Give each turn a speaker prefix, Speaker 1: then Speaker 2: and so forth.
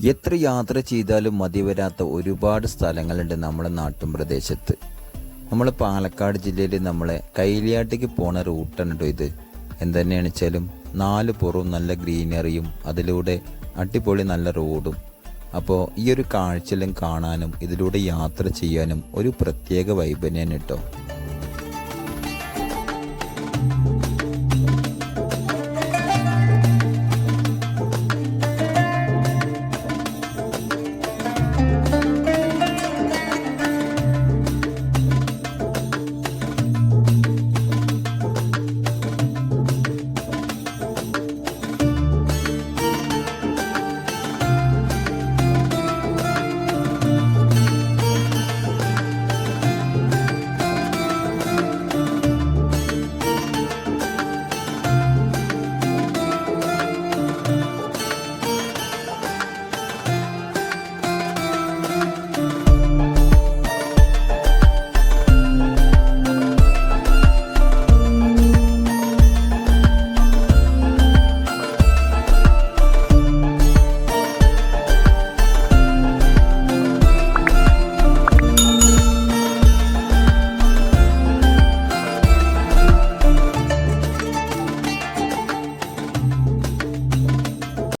Speaker 1: എത്ര യാത്ര ചെയ്താലും മതി വരാത്ത ഒരുപാട് സ്ഥലങ്ങളുണ്ട് നമ്മുടെ നാട്ടും പ്രദേശത്ത്. നമ്മൾ പാലക്കാട് ജില്ലയിൽ നമ്മളെ കൈലിയാട്ടേക്ക് പോണ റൂട്ടാണ് കേട്ടോ ഇത്. എന്തുതന്നെയാണ് വെച്ചാലും 4 പുറവും നല്ല ഗ്രീനറിയും അതിലൂടെ അടിപൊളി നല്ല റോഡും. അപ്പോൾ ഈ ഒരു കാഴ്ചയെല്ലാം കാണാനും ഇതിലൂടെ യാത്ര ചെയ്യാനും ഒരു പ്രത്യേക വൈബ് തന്നെയാണ് കേട്ടോ.